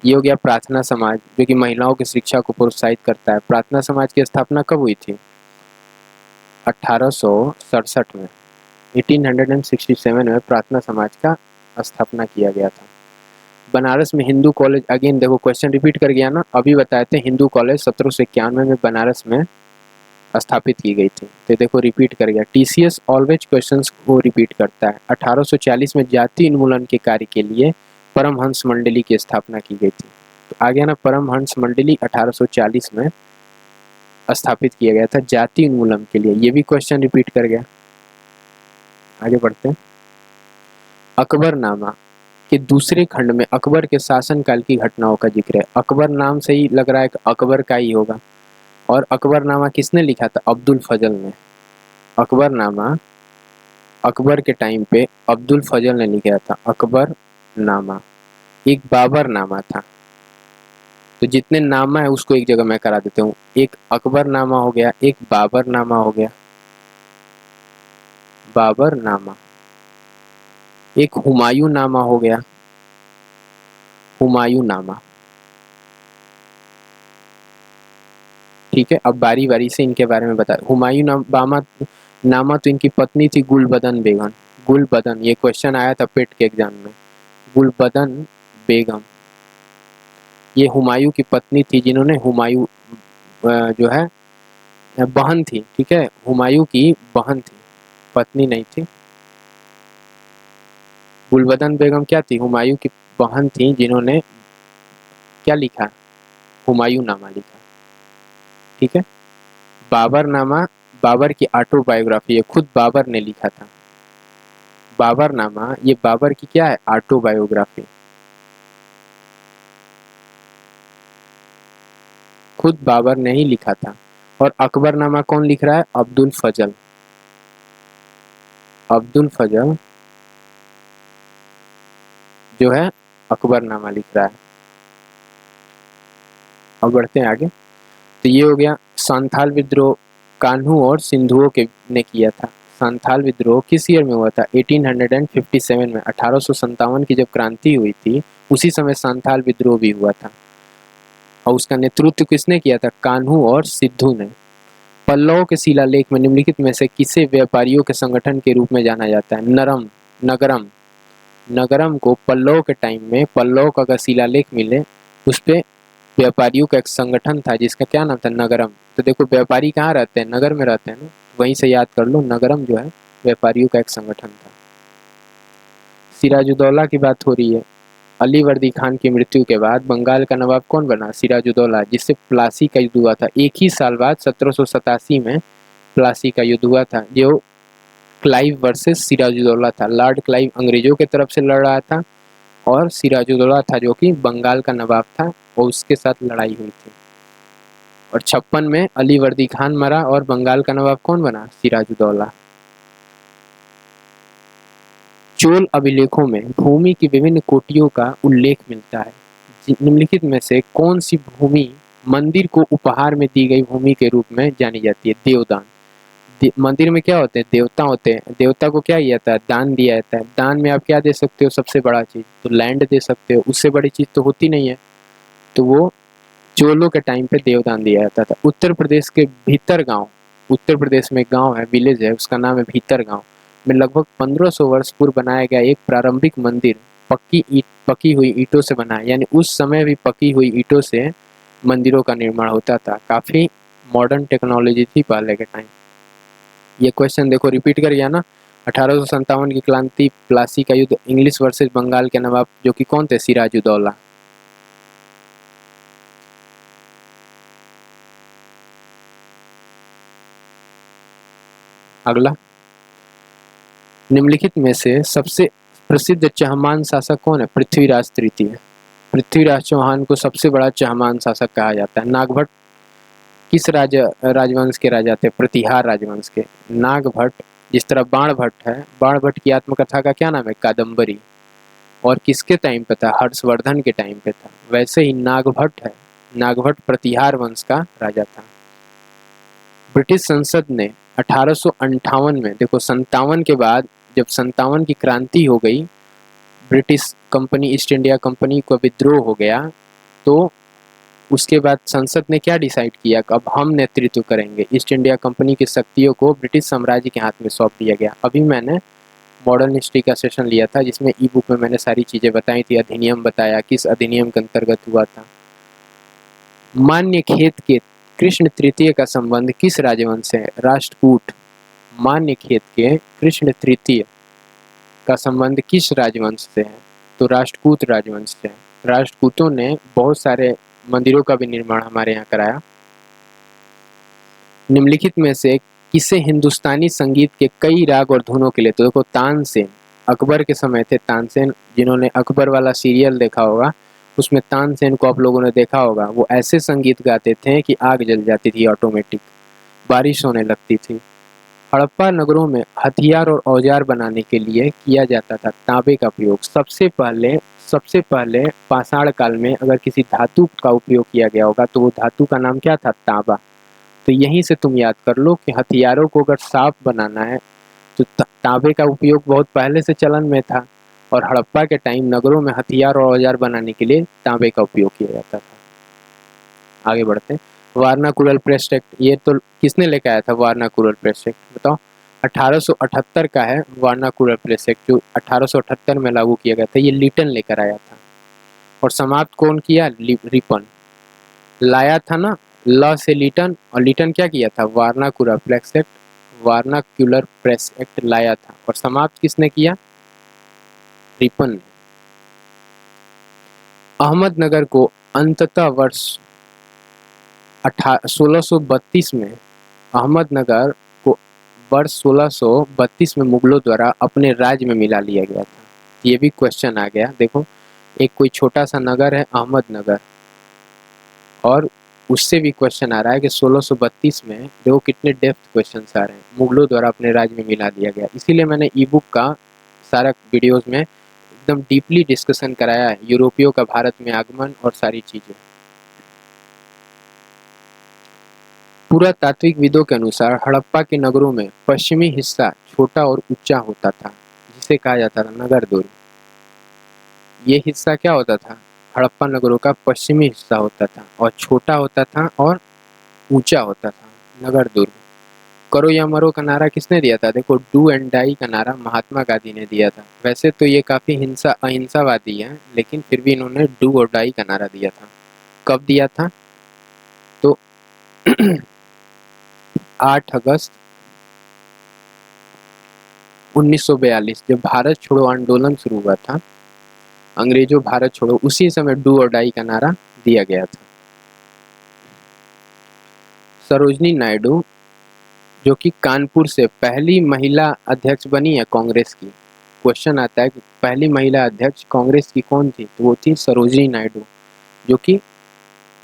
ये हो गया प्रार्थना समाज, जो कि महिलाओं की शिक्षा को प्रोत्साहित करता है। प्रार्थना समाज की स्थापना कब हुई थी? 1867 में, 1867 में प्रार्थना समाज का स्थापना किया गया था। बनारस में हिंदू कॉलेज, अगेन देखो क्वेश्चन रिपीट कर गया ना, अभी बताए थे हिंदू कॉलेज 1791 में बनारस में स्थापित की गई थी। तो देखो रिपीट कर गया, TCS ऑलवेज क्वेश्चंस को रिपीट करता है। 1840 में जाति उन्मूलन के कार्य के लिए परमहंस मंडली की स्थापना की गई थी। तो आ गया ना, परमहंस मंडली 1840 में स्थापित किया गया था जाति उन्मूलन के लिए। ये भी क्वेश्चन रिपीट कर गया। आगे बढ़ते हैं। अकबरनामा के दूसरे खंड में अकबर के शासनकाल की घटनाओं का जिक्र है। अकबर नाम से ही लग रहा है कि अकबर का ही होगा। और अकबरनामा किसने लिखा था? अब्दुल फजल ने। अकबरनामा अकबर के टाइम पे अब्दुल फजल ने लिखा था अकबरनामा। एक बाबरनामा था। तो जितने नामा है उसको एक जगह मैं करा देता हूँ। एक अकबरनामा हो गया, एक बाबरनामा हो गया, बाबरनामा। एक हुमायूं नामा हो गया, हुमायूं नामा। ठीक है, अब बारी बारी से इनके बारे में बता। हुमायूं नामा तो इनकी पत्नी थी गुलबदन बेगम। गुलबदन, ये क्वेश्चन आया था पेट के एग्जाम में। गुलबदन बेगम ये हुमायूं की पत्नी थी, जिन्होंने हुमायूं जो है बहन थी, ठीक है, हुमायूं की बहन थी, पत्नी नहीं थी। गुलबदन बेगम क्या थी? हुमायूं की बहन थी, जिन्होंने क्या लिखा? हुमायूं नामा लिखा। ठीक है। बाबर नामा बाबर की ऑटोबायोग्राफी है, खुद बाबर ने लिखा था। बाबर नामा ये बाबर की क्या है? ऑटोबायोग्राफी। खुद बाबर ने ही लिखा था। और अकबरनामा कौन लिख रहा है? अब्दुल फजल। अब्दुल फजल जो है अकबरनामा लिख रहा है। अब बढ़ते हैं आगे। तो ये हो गया संथाल विद्रोह कान्हू और सिंधुओं के ने किया था। संथाल विद्रोह किस ईयर में हुआ था? 1857 में। 1857 की जब क्रांति हुई थी उसी समय संथाल विद्रोह भी हुआ था और उसका नेतृत्व किसने किया था? कान्हू और सिद्धू ने। पल्लव के शिलालेख में निम्नलिखित में से किसे व्यापारियों के संगठन के रूप में जाना जाता है? नगरम। नगरम को पल्लव के टाइम में, पल्लव का अगर शिलालेख मिले उस पे व्यापारियों का एक संगठन था जिसका क्या नाम था? नगरम। तो देखो व्यापारी कहाँ रहते हैं? नगर में रहते हैं ना, वहीं से याद कर लो, नगरम जो है व्यापारियों का एक संगठन था। सिराजुद्दौला की बात हो रही है। अली वर्दी खान की मृत्यु के बाद बंगाल का नवाब कौन बना? सिराजुद्दौला, जिससे प्लासी का युद्ध हुआ था। एक ही साल बाद 1787 में प्लासी का युद्ध हुआ था जो क्लाइव वर्सेस सिराजुद्दौला था। लॉर्ड क्लाइव अंग्रेजों के तरफ से लड़ रहा था और सिराजुद्दौला था जो कि बंगाल का नवाब था और उसके साथ लड़ाई हुई थी। और 56 में अली वर्दी खान मरा और बंगाल का नवाब कौन बना? सिराजुद्दौला। चोल अभिलेखों में भूमि की विभिन्न कोटियों का उल्लेख मिलता है। निम्नलिखित में से कौन सी भूमि मंदिर को उपहार में दी गई भूमि के रूप में जानी जाती है? देवदान। मंदिर में क्या होते हैं? देवता होते हैं। देवता को क्या किया जाता है? दान दिया जाता है। दान में आप क्या दे सकते हो? सबसे बड़ा चीज तो लैंड दे सकते हो, उससे बड़ी चीज तो होती नहीं है। तो वो चोलों के टाइम पे देवदान दिया जाता था। उत्तर प्रदेश के भीतर गांव, उत्तर प्रदेश में गांव है, विलेज है, उसका नाम है भीतर गांव, में लगभग 1500 वर्ष पूर्व बनाया गया एक प्रारंभिक मंदिर पकी हुई ईंटों से बना है। यानी उस समय भी पकी हुई ईंटों से मंदिरों का निर्माण होता था। काफी मॉडर्न टेक्नोलॉजी थी पहले के टाइम। ये क्वेश्चन देखो रिपीट कर गया ना। 1857 की क्रांति, प्लासी का युद्ध, इंग्लिश वर्सेस बंगाल के नवाब जो कि कौन थे? सिराजुद्दौला। अगला, निम्नलिखित में से सबसे प्रसिद्ध चहमान शासक कौन है? पृथ्वीराज तृतीय। पृथ्वीराज चौहान को सबसे बड़ा चहमान शासक कहा जाता है। नागभट्ट किस राजवंश के राजा थे? प्रतिहार राजवंश के। नागभट्ट, जिस तरह बाणभट्ट है, बाणभट्ट की आत्मकथा का क्या नाम है? कादम्बरी। और किसके टाइम पे था? हर्षवर्धन के टाइम पे था। वैसे ही नागभट्ट है, नागभट्ट प्रतिहार वंश का राजा था। ब्रिटिश संसद ने 1858 में, देखो 57 के बाद जब 57 की क्रांति हो गई, British company, east India company को विद्रोह हो गया, तो उसके बाद संसद ने क्या डिसाइड किया कि अब हम नेतृत्व करेंगे। ईस्ट इंडिया कंपनी की शक्तियों को ब्रिटिश साम्राज्य के हाथ में सौंप दिया गया। अभी मैंने मॉडर्न हिस्ट्री का सेशन लिया था जिसमें ई बुक में मैंने सारी चीज़ें बताई थी, अधिनियम बताया, किस अधिनियम के अंतर्गत हुआ था। मान्य खेत के कृष्ण तृतीय का संबंध किस राजवंश से है? राष्ट्रकूट। मान्य खेत के कृष्ण तृतीय का संबंध किस राजवंश से है? तो राष्ट्रकूट राजवंश से है। राष्ट्रकूटों ने बहुत सारे मंदिरों का भी निर्माण हमारे यहाँ कराया। निम्नलिखित में से किसे हिंदुस्तानी संगीत के कई राग और धुनों के लिए? तो देखो तानसेन, अकबर के समय थे तानसेन, जिन्होंने अकबर वाला सीरियल देखा होगा उसमें तानसेन को आप लोगों ने देखा होगा। वो ऐसे संगीत गाते थे कि आग जल जाती थी ऑटोमेटिक, बारिश होने लगती थी। हड़प्पा नगरों में हथियार और औजार बनाने के लिए किया जाता था तांबे का प्रयोग। सबसे पहले पाषाण काल में अगर किसी धातु का उपयोग किया गया होगा तो वो धातु का नाम क्या था? तांबा। तो यहीं से तुम याद कर लो कि हथियारों को अगर साफ बनाना है तो तांबे का उपयोग बहुत पहले से चलन में था और हड़प्पा के टाइम नगरों में हथियार और औजार बनाने के लिए तांबे का उपयोग किया जाता था। आगे बढ़ते हैं। वारनाकुलर प्रेस एक्ट, ये तो किसने लेकर आया था? वारनाकुलर प्रेस एक्ट, बताओ। 1878 का है वारनाकुलर प्रेस एक्ट, जो 1878 में लागू किया गया था। ये लिटन लेकर आया था। और समाप्त कौन किया? रिपन। लाया था ना, ल से लिटन, और लिटन क्या किया था? वारनाकुलर प्रेस एक्ट, वारनाकुलर प्रेस एक्ट लाया था। और समाप्त किसने किया? रिपन ने। अहमदनगर को अंततः वर्ष 1632 में, अहमदनगर को वर्ष 1632 में मुगलों द्वारा अपने राज्य में मिला लिया गया था। ये भी क्वेश्चन आ गया। देखो एक कोई छोटा सा नगर है अहमदनगर, और उससे भी क्वेश्चन आ रहा है कि 1632 में, देखो कितने डेप्थ क्वेश्चन आ रहे हैं, मुगलों द्वारा अपने राज्य में मिला दिया गया। इसीलिए मैंने ई बुक का सारा वीडियोज में एकदम डीपली डिस्कशन कराया है, यूरोपियों का भारत में आगमन और सारी चीज़ें। पुरातात्विकविदों के अनुसार हड़प्पा के नगरों में पश्चिमी हिस्सा छोटा और ऊंचा होता था, जिसे कहा जाता था नगर दुर्ग। ये हिस्सा क्या होता था? हड़प्पा नगरों का पश्चिमी हिस्सा होता था और छोटा होता था और ऊंचा होता था, नगर दुर्ग। करो या मरो का नारा किसने दिया था? देखो, डू एंड डाई का नारा महात्मा गांधी ने दिया था। वैसे तो ये काफी अहिंसावादी है, लेकिन फिर भी इन्होंने डू और डाई का नारा दिया था। कब दिया था? तो 8 अगस्त 1942, जब भारत छोड़ो आंदोलन शुरू हुआ था, अंग्रेजों भारत छोड़ो, उसी समय डू और डाई का नारा दिया गया था। सरोजनी नायडू, जो कि कानपुर से पहली महिला अध्यक्ष बनी है कांग्रेस की। क्वेश्चन आता है कि पहली महिला अध्यक्ष कांग्रेस की कौन थी? तो वो थी सरोजनी नायडू, जो कि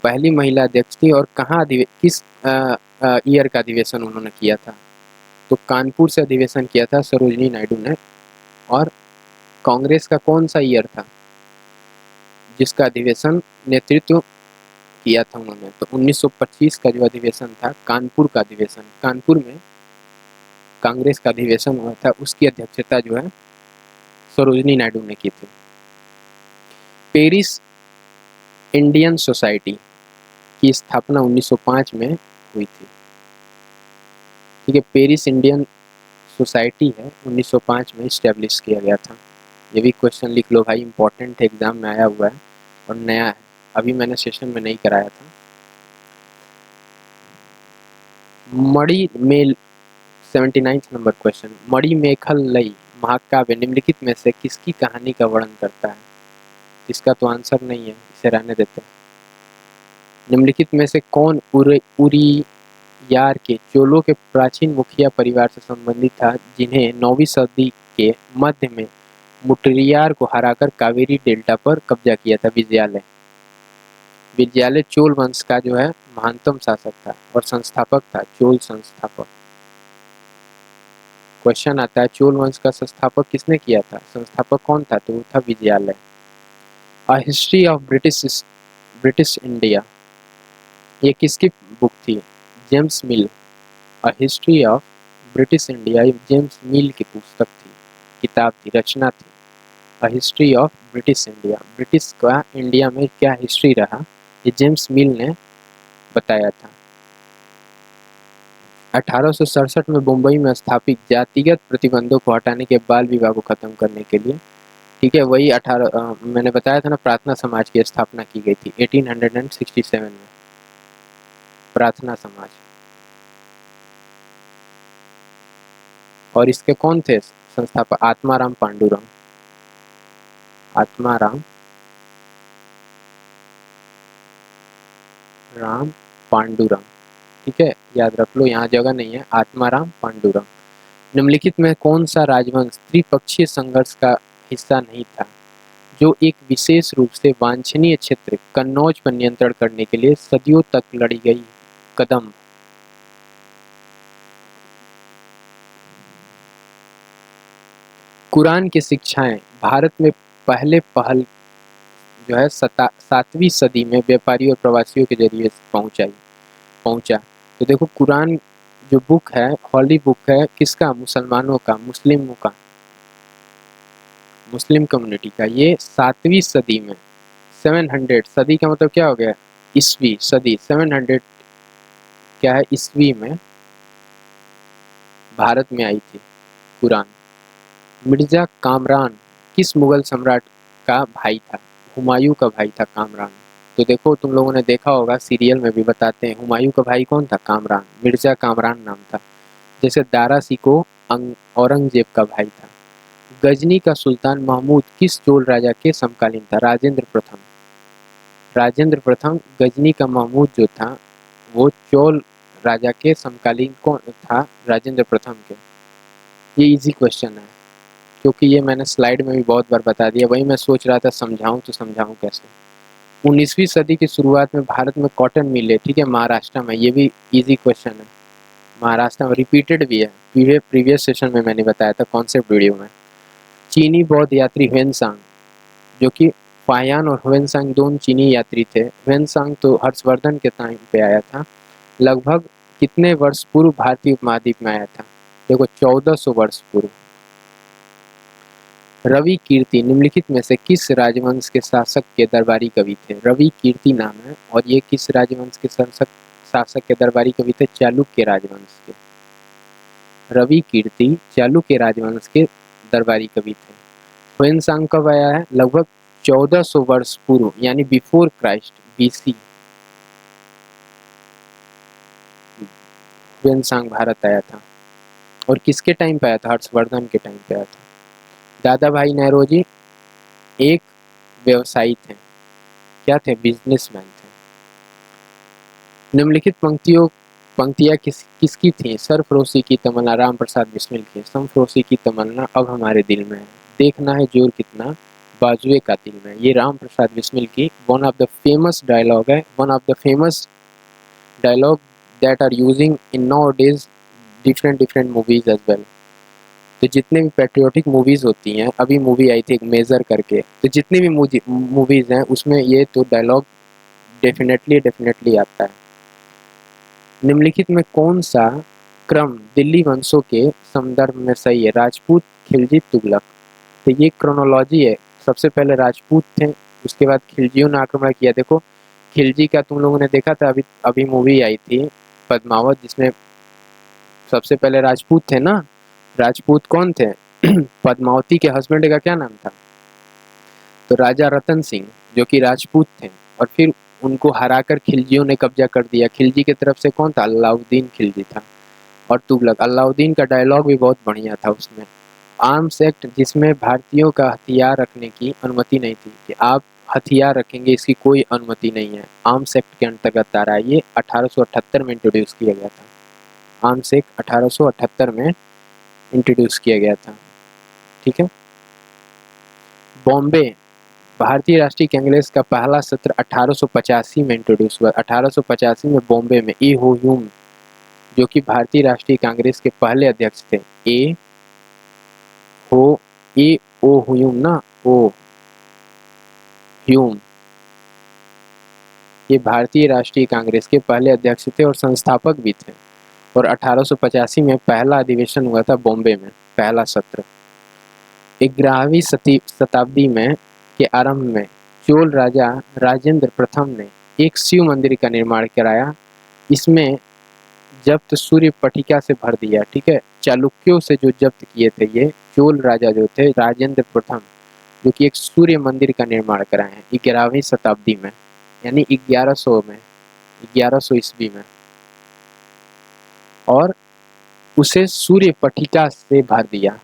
पहली महिला अध्यक्ष थी। और कहाँ किस ईयर का अधिवेशन उन्होंने किया था? तो कानपुर से अधिवेशन किया था सरोजनी नायडू ने। और कांग्रेस का कौन सा ईयर था जिसका अधिवेशन नेतृत्व किया था उन्होंने? तो 1925 का जो अधिवेशन था, कानपुर का अधिवेशन, कानपुर में कांग्रेस का अधिवेशन हुआ था, उसकी अध्यक्षता जो है सरोजनी नायडू ने की थी। पेरिस इंडियन सोसाइटी की स्थापना 1905 में हुई थी। ठीक है, पेरिस इंडियन सोसाइटी है, 1905 में इस्टेब्लिश किया गया था। ये भी क्वेश्चन लिख लो भाई, इंपॉर्टेंट एग्जाम में आया हुआ है और नया है, अभी मैंने सेशन में नहीं कराया था। मणि मेल 79 नंबर क्वेश्चन, मणि मेखल लई महाकाव्य निम्नलिखित में से किसकी कहानी का वर्णन करता है? इसका तो आंसर नहीं है, इसे रहने देते हैं। निम्नलिखित में से कौन उरियार के चोलों के प्राचीन मुखिया परिवार से संबंधित था, जिन्हें 9वीं सदी के मध्य में मुट्टियार को हराकर कावेरी डेल्टा पर कब्जा किया था? विजयालय चोल वंश का जो है महानतम शासक था और संस्थापक था, चोल संस्थापक। क्वेश्चन आता है, चोल वंश का संस्थापक किसने किया था? संस्थापक कौन था? तो वो था Vijayalaya. A history of British India, ये किसकी बुक थी? James mill. A history of British India, James मिल की पुस्तक थी, किताब थी, रचना थी। A history of British India, British का इंडिया में क्या हिस्ट्री रहा, ये जेम्स मिल ने बताया था। 1867 में मुंबई में स्थापित जातिगत प्रतिबंधों को हटाने के बाल विवाह को खत्म करने के लिए, ठीक है, वही मैंने बताया था ना, प्रार्थना समाज की स्थापना की गई थी 1867 में, प्रार्थना समाज। और इसके कौन थे संस्थापक? आत्माराम पांडुरंग। ठीक है, याद रख लो, यहाँ जगह नहीं है, आत्माराम पांडुरंग। निम्नलिखित में कौन सा राजवंश त्रिपक्षीय संघर्ष का हिस्सा नहीं था, जो एक विशेष रूप से वांछनीय क्षेत्र कन्नौज पर नियंत्रण करने के लिए सदियों तक लड़ी गई? कदम्ब। कुरान की शिक्षाएं भारत में पहल जो है 7वीं सदी में व्यापारियों और प्रवासियों के जरिए पहुंचा। तो देखो, कुरान जो बुक है, हॉली बुक है, किसका? मुसलमानों का, मुस्लिमों का, मुस्लिम कम्युनिटी का। ये 7वीं सदी में, 700 सदी का मतलब क्या हो गया? ईस्वी सदी, 700 क्या है? ईस्वी में भारत में आई थी कुरान। मिर्जा कामरान किस मुगल सम्राट का भाई था? हुमायूं का भाई था कामरान। तो देखो, तुम लोगों ने देखा होगा, सीरियल में भी बताते हैं, हुमायूं का भाई कौन था? कामरान, मिर्जा कामरान नाम था। जैसे दारा सिको औरंगजेब का भाई था। गजनी का सुल्तान महमूद किस चोल राजा के समकालीन था? राजेंद्र प्रथम गजनी का महमूद जो था, वो चोल राजा के समकालीन कौन था? राजेंद्र प्रथम के। ये इजी क्वेश्चन है, क्योंकि ये मैंने स्लाइड में भी बहुत बार बता दिया, वही मैं सोच रहा था समझाऊं तो समझाऊं कैसे। 19वीं सदी की शुरुआत में भारत में कॉटन मिल है, ठीक है, महाराष्ट्र में। ये भी इजी क्वेश्चन है, महाराष्ट्र में रिपीटेड भी है, प्रीवियस सेशन में मैंने बताया था कॉन्सेप्ट वीडियो में। चीनी बौद्ध यात्री ह्वेनसांग, जो कि फाहियान और ह्वेनसांग दोनों चीनी यात्री थे। ह्वेनसांग तो हर्षवर्धन के टाइम पे आया था, लगभग कितने वर्ष पूर्व भारतीय उपमहाद्वीप में आया था? देखो 1400 वर्ष पूर्व। रवि कीर्ति निम्नलिखित में से किस राजवंश के शासक के दरबारी कवि थे? रवि कीर्ति नाम है और ये किस राजवंश के शासक के दरबारी कवि थे? चालुक्य राजवंश के। रवि कीर्ति चालुक्य राजवंश के दरबारी कवि थे। ह्वेनसांग कब आया है? लगभग 1400 वर्ष पूर्व यानी before Christ, BC. Hiuen Tsang Bharat आया था और किसके टाइम पे आया था? हर्षवर्धन के टाइम पे आया था। दादा भाई नौरोजी एक व्यवसायी थे। क्या थे? बिजनेसमैन थे। निम्नलिखित पंक्तियां किसकी थी? सरफरोशी की तमन्ना राम प्रसाद बिस्मिल की। सरफरोशी की तमन्ना अब हमारे दिल में है, देखना है जोर कितना बाजुए का दिल में। ये राम प्रसाद बिस्मिल की one of the famous dialogue है, one of the famous dialogue that are using in now days different movies as well. तो जितने भी पेट्रियोटिक मूवीज होती हैं, अभी मूवी आई थी एक मेजर करके, तो जितनी भी मूवीज हैं उसमें ये तो डायलॉग डेफिनेटली आता है। निम्नलिखित में कौन सा क्रम दिल्ली वंशों के संदर्भ में सही है? राजपूत, खिलजी, तुगलक। तो ये क्रोनोलॉजी है। सबसे पहले राजपूत थे, उसके बाद खिलजियों ने आक्रमण किया। देखो खिलजी का तुम लोगों ने देखा था, अभी अभी मूवी आई थी पद्मावत, जिसमें सबसे पहले राजपूत थे ना। राजपूत कौन थे? पद्मावती के हस्बैंड का क्या नाम था? तो राजा रतन सिंह, जो कि राजपूत थे, और फिर उनको हराकर खिलजियों ने कब्जा कर दिया। खिलजी की तरफ से कौन था? अलाउद्दीन खिलजी था। और तुगलक, अलाउद्दीन का डायलॉग भी बहुत बढ़िया था उसमें। आर्म्स एक्ट, जिसमें भारतीयों का हथियार रखने की अनुमति नहीं थी, कि आप हथियार रखेंगे इसकी कोई अनुमति नहीं है, आर्म्स एक्ट के अंतर्गत आ रहा है। ये 1878 में इंट्रोड्यूस किया गया था। आर्म्स एक्ट 1878 में इंट्रोड्यूस किया गया था। ठीक है। बॉम्बे, भारतीय राष्ट्रीय कांग्रेस का पहला सत्र 1885 में इंट्रोड्यूस हुआ। 1885 में बॉम्बे में ए हो ह्यूम, जो कि भारतीय राष्ट्रीय कांग्रेस के पहले अध्यक्ष थे। ए ओ ह्यूम ना, ओ ह्यूम, ये भारतीय राष्ट्रीय कांग्रेस के पहले अध्यक्ष थे और संस्थापक भी थे। और 1885 में पहला अधिवेशन हुआ था बॉम्बे में, पहला सत्र। 11वीं शताब्दी में के आरंभ में चोल राजा राजेंद्र प्रथम ने एक शिव मंदिर का निर्माण कराया। इसमें जब्त सूर्य पटिका से भर दिया। ठीक है। चालुक्यों से जो जब्त किए थे ये चोल राजा जो थे राजेंद्र प्रथम, जो कि एक सूर्य मंदिर का निर्माण कराए हैं 11वीं शताब्दी में, यानी 1100 में, 1100 ईस्वी में। और उसे सूर्य पटिका से भर दिया।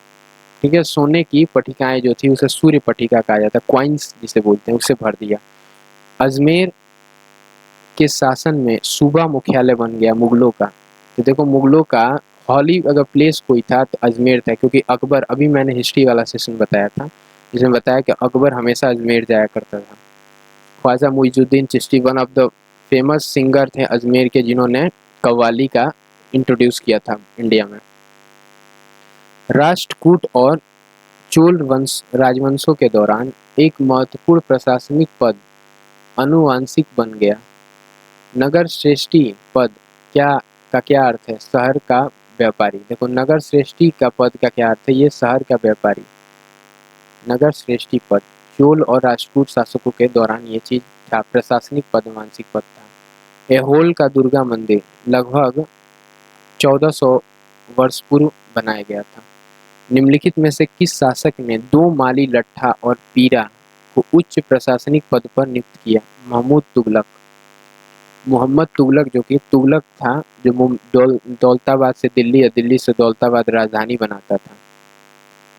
ठीक है। सोने की पटिकाएं जो थी उसे सूर्य पटिका कहा जाता है, क्वाइंस जिसे बोलते हैं, उसे भर दिया। अजमेर के शासन में सूबा मुख्यालय बन गया मुगलों का। तो देखो मुगलों का हॉली अगर प्लेस कोई था तो अजमेर था, क्योंकि अकबर, अभी मैंने हिस्ट्री वाला सेशन बताया था जिसमें बताया कि अकबर हमेशा अजमेर जाया करता था। Khwaja Muinuddin Chishti one of the famous singer थे अजमेर के, जिन्होंने कव्वाली का इंट्रोड्यूस किया था इंडिया में। राष्ट्रकूट और चोल राजवंशों के दौरान एक महत्वपूर्ण प्रशासनिक पद अनुवांशिक बन गया। नगर श्रेष्ठी पद क्या अर्थ है? शहर का व्यापारी। देखो नगर श्रेष्ठी का पद का क्या अर्थ है? ये शहर का व्यापारी। नगर श्रेष्ठी पद चोल और राजपूत शासकों के दौरान ये चीज था, प्रशासनिक पद अनुवांशिक पद था। एहोल का दुर्गा मंदिर लगभग 1400 वर्ष पूर्व बनाया गया था। निम्नलिखित में से किस शासक ने दो माली लट्ठा और पीरा को उच्च प्रशासनिक पद पर नियुक्त किया? महमूद तुगलक। मोहम्मद तुगलक, जो कि तुगलक था जो दौलताबाद से दिल्ली या दिल्ली से दौलताबाद राजधानी बनाता था,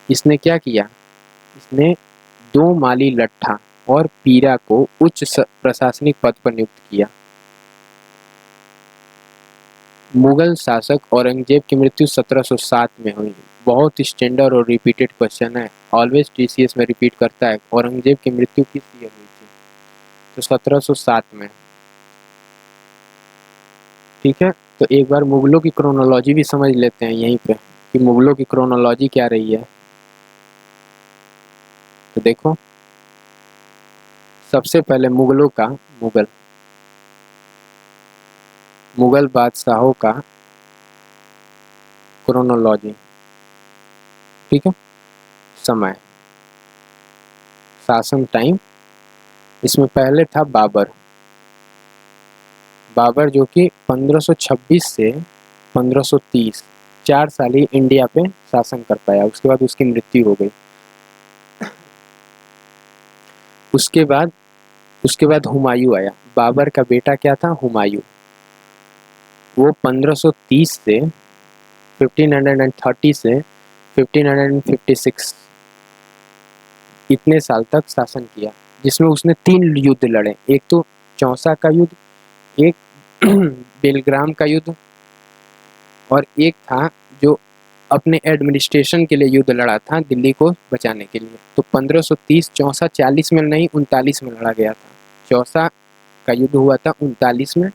इसने क्या किया? इसने दो माली लट्ठा और पीरा को उच्च प्रशासनिक पद पर नियुक्त किया। मुगल शासक औरंगजेब की मृत्यु 1707 में हुई। बहुत स्टैंडर्ड और रिपीटेड क्वेश्चन है, ऑलवेज टीसीएस में रिपीट करता है। औरंगजेब की मृत्यु किस ईयर हुई थी? तो 1707 में। ठीक है। तो एक बार मुगलों की क्रोनोलॉजी भी समझ लेते हैं यहीं पे कि मुगलों की क्रोनोलॉजी क्या रही है। तो देखो सबसे पहले मुगलों का मुगल बादशाहों का क्रोनोलॉजी, ठीक है, समय, शासन टाइम। इसमें पहले था बाबर, बाबर जो कि 1526 से 1530 4 साल ही इंडिया पे शासन कर पाया, उसके बाद उसकी मृत्यु हो गई। उसके बाद हुमायूं आया। बाबर का बेटा क्या था? हुमायूं। वो 1530 से 1530 से 1556 इतने साल तक शासन किया, जिसमें उसने 3 युद्ध लड़े। एक तो चौसा का युद्ध, एक बेलग्राम का युद्ध, और एक था जो अपने एडमिनिस्ट्रेशन के लिए युद्ध लड़ा था, दिल्ली को बचाने के लिए। तो 1530 चौसा 40 में नहीं 39 में लड़ा गया था। चौसा का युद्ध हुआ था 39 में।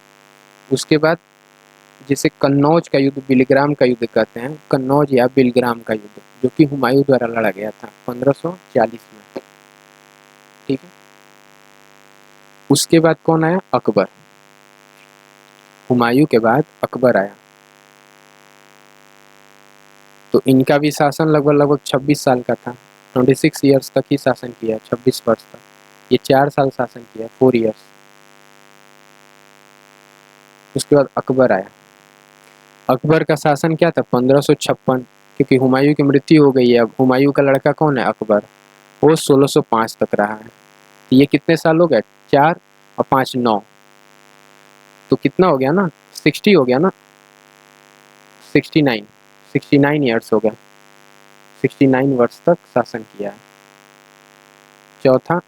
उसके बाद जिसे कन्नौज का युद्ध, बिलग्राम का युद्ध कहते हैं, कन्नौज या बिलग्राम का युद्ध, जो कि हुमायूं द्वारा लड़ा गया था 1540 में, ठीक है। उसके बाद कौन आया? अकबर। हुमायूं के बाद अकबर आया। तो इनका भी शासन लगभग 26 साल का था। 26 ईयर्स तक ही शासन किया, 26 वर्ष तक। ये 4 साल शासन किया, 4 ईयर्स। उसके बाद अकबर आया। अकबर का शासन क्या था? 1556, क्योंकि हुमायूं की मृत्यु हो गई है। अब हुमायूं का लड़का कौन है? अकबर। वो 1605 तक रहा है। तो ये कितने साल हो गए? 4 और 5 9, तो कितना हो गया ना? 60 हो गया ना? 69 ईयर्स हो गया। 69 वर्ष तक शासन किया है। चौथा,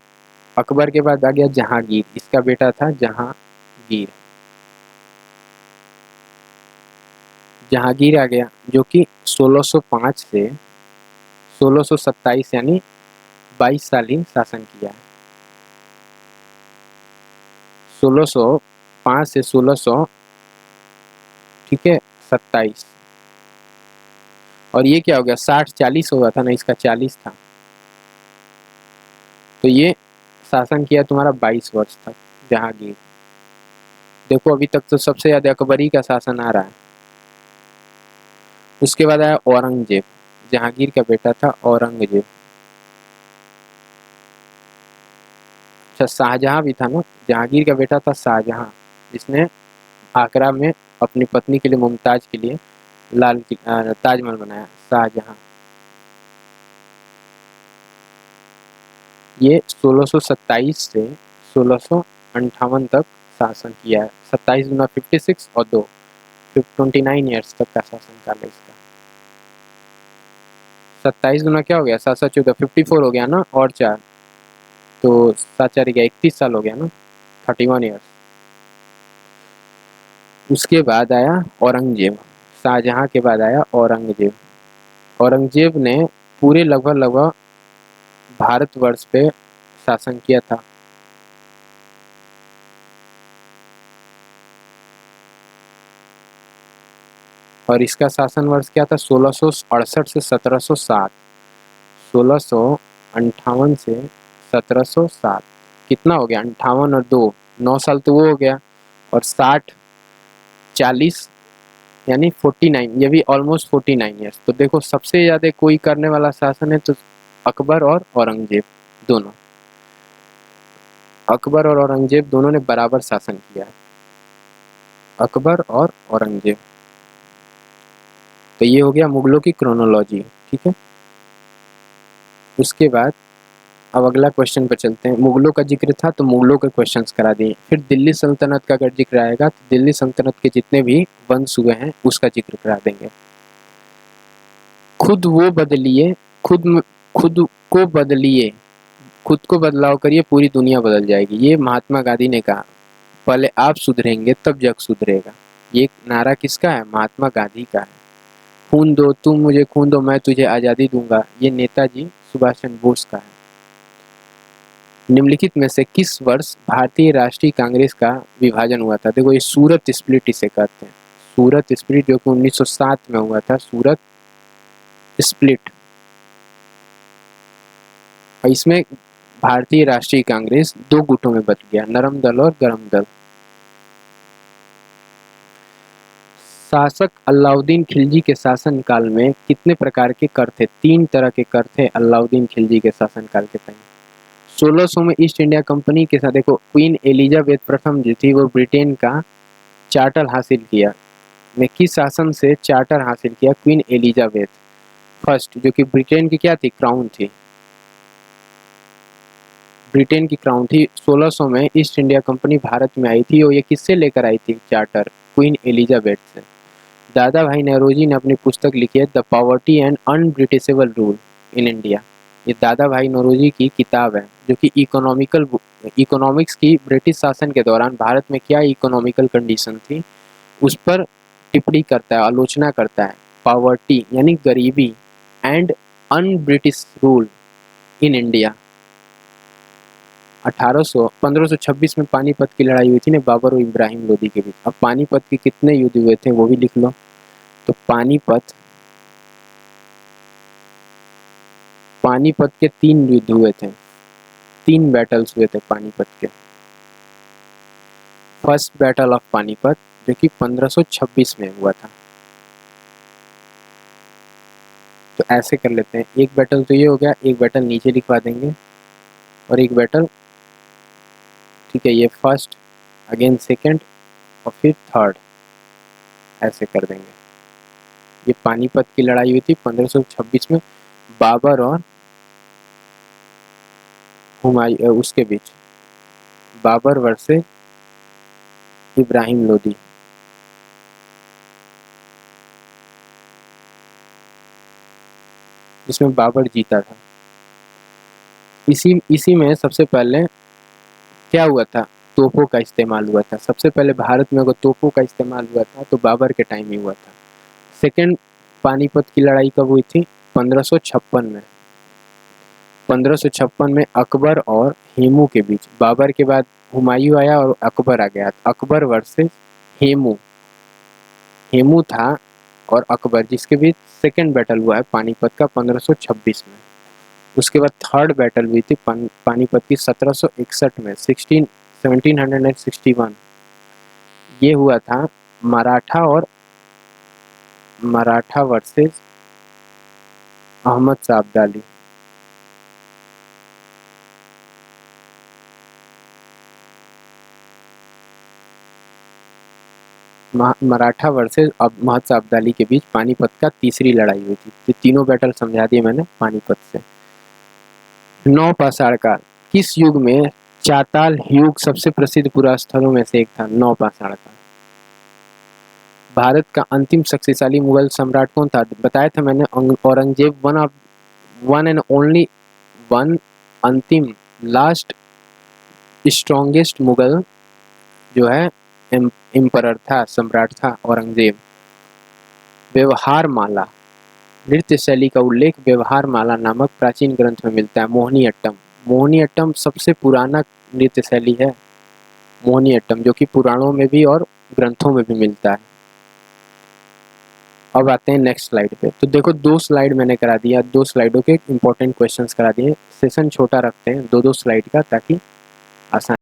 अकबर के बाद आ गया जहांगीर। इसका बेटा था जहांगीर। जहांगीर आ गया, जो कि 1605 से 1627 यानी 22 साल ही शासन किया है। 1605 से 1600, ठीक है, 27। और ये क्या हो गया? 60-40 हो गया था ना, इसका 40 था। तो ये शासन किया तुम्हारा 22 वर्ष तक जहांगीर। देखो अभी तक तो सबसे ज्यादा अकबरी का शासन आ रहा है। उसके बाद आया औरंगजेब। जहांगीर का बेटा था औरंगजेब। अच्छा, शाहजहां भी था ना? जहांगीर का बेटा था शाहजहां, जिसने आगरा में अपनी पत्नी के लिए, मुमताज के लिए ताजमहल बनाया। शाहजहां। ये 1627 से 1658 तक शासन किया है। 27 गुना 56 और 2, 29 ईयर्स तक का शासन काल है इसका। 27 गुना क्या हो गया? 7 7 14, 54 हो गया ना, और 4 तो 7 4 गया, 31 साल हो गया ना, 31 ईयर्स। उसके बाद आया औरंगजेब। शाहजहां के बाद आया औरंगजेब। औरंगजेब ने पूरे लगभग भारतवर्ष पे शासन किया था। और इसका शासन वर्ष क्या था? 1668 से 1707। 1658 से 1707 कितना हो गया? 58 और 2, 9 साल तो वो हो गया। और 60 40 यानी 49, ये भी ऑलमोस्ट 49 ईयर्स। तो देखो सबसे ज्यादा कोई करने वाला शासन है तो अकबर और औरंगजेब दोनों। अकबर और औरंगजेब दोनों ने बराबर शासन किया है। अकबर और औरंगजेब। तो ये हो गया मुगलों की क्रोनोलॉजी, ठीक है। उसके बाद अब अगला क्वेश्चन पर चलते हैं। मुगलों का जिक्र था तो मुगलों के क्वेश्चंस करा दिए। फिर दिल्ली सल्तनत का अगर जिक्र आएगा तो दिल्ली सल्तनत के जितने भी वंश हुए हैं उसका जिक्र करा देंगे। खुद वो बदलिए, खुद को बदलिए, खुद को बदलाव करिए, पूरी दुनिया बदल जाएगी। ये महात्मा गांधी ने कहा। पहले आप सुधरेंगे तब जग सुधरेगा। ये नारा किसका है? महात्मा गांधी का है। खून दो, तुम मुझे खून दो, मैं तुझे आज़ादी दूंगा, ये नेताजी सुभाष चंद्र बोस का है। निम्नलिखित में से किस वर्ष भारतीय राष्ट्रीय कांग्रेस का विभाजन हुआ था? देखो ये सूरत स्प्लिट इसे कहते हैं। सूरत स्प्लिट जो कि 1907 में हुआ था, सूरत स्प्लिट। और इसमें भारतीय राष्ट्रीय कांग्रेस 2 गुटों में बट गया, नरम दल और गरम दल। शासक अलाउद्दीन खिलजी के शासन काल में कितने प्रकार के कर थे? 3 तरह के कर थे अलाउद्दीन खिलजी के शासन काल के टाइम। 1600 में ईस्ट इंडिया कंपनी के साथ, देखो क्वीन एलिजाबेथ प्रथम जो थी वो ब्रिटेन का चार्टर हासिल किया। में किस शासन से चार्टर हासिल किया? क्वीन एलिजाबेथ फर्स्ट, जो कि ब्रिटेन की क्या थी? क्राउन थी। ब्रिटेन की क्राउन थी। 1600 में ईस्ट इंडिया कंपनी भारत में आई थी और ये किससे लेकर आई थी चार्टर? क्वीन एलिजाबेथ से। दादा भाई नौरोजी ने अपनी पुस्तक लिखी है the poverty and unbritish rule in India. ये दादा भाई नौरोजी की किताब है जो कि इकोनॉमिक्स की ब्रिटिश शासन के दौरान भारत में क्या इकोनॉमिकल कंडीशन थी उस पर टिप्पणी करता है, आलोचना करता है। पॉवर्टी यानी गरीबी and un-British rule in India. 1526 में पानीपत की लड़ाई हुई थी ना बाबर और इब्राहिम लोदी के बीच। अब पानीपत के कितने युद्ध हुए थे वो भी लिख लो। तो पानीपत के 3 युद्ध हुए थे, 3 बैटल्स हुए थे पानीपत के। फर्स्ट बैटल ऑफ पानीपत जो कि 1526 में हुआ था। तो ऐसे कर लेते हैं, एक बैटल तो ये हो गया, एक बैटल नीचे लिखवा देंगे और एक बैटल, ठीक है, ये फर्स्ट, अगेन सेकंड और फिर थर्ड, ऐसे कर देंगे। ये पानीपत की लड़ाई हुई थी 1526 में बाबर और हुमायूं उसके बीच, बाबर वर्सेस इब्राहिम लोदी। जिसमें बाबर जीता था। इसी में सबसे पहले क्या हुआ था? तोपों का इस्तेमाल हुआ था। सबसे पहले भारत में अगर तोपों का इस्तेमाल हुआ था तो बाबर के टाइम ही हुआ था। सेकंड पानीपत की लड़ाई कब हुई थी? 1556 में। 1556 में अकबर और हेमू के बीच। बाबर के बाद हुमायूं आया और अकबर आ गया। अकबर वर्सेस हेमू, हेमू था और अकबर, जिसके बीच सेकंड बैटल हुआ है पानीपत का 1526 में। उसके बाद थर्ड बैटल हुई थी पानीपत की 1761 में, 1761। ये हुआ था मराठा वर्सेस अहमद शाह अब्दाली। मराठा वर्सेस अहमद शाह अब्दाली के बीच पानीपत का तीसरी लड़ाई हुई थी। ये तीनों बैटल समझा दिए मैंने पानीपत से। नौपाषाण काल किस युग में? चाताल युग सबसे प्रसिद्ध पुरा स्थलों में से एक था नौपाषाण काल। भारत का अंतिम शक्तिशाली मुगल सम्राट कौन था? बताया था मैंने, Aurangzeb. One and only one, अंतिम, लास्ट, स्ट्रॉन्गेस्ट मुगल जो है एम्परर था, सम्राट था औरंगजेब। व्यवहार माला नृत्य शैली का उल्लेख व्यवहार माला नामक प्राचीन ग्रंथ में मिलता है। मोहिनीअट्टम, मोहिनीअट्टम सबसे पुराना नृत्य शैली है मोहिनीअट्टम, जो कि पुराणों में भी और ग्रंथों में भी मिलता है। अब आते हैं नेक्स्ट स्लाइड पे। तो देखो 2 स्लाइड मैंने करा दिया, 2 स्लाइडों के इंपॉर्टेंट क्वेश्चंस करा दिए। सेशन छोटा रखते हैं 2-2 स्लाइड का ताकि आसान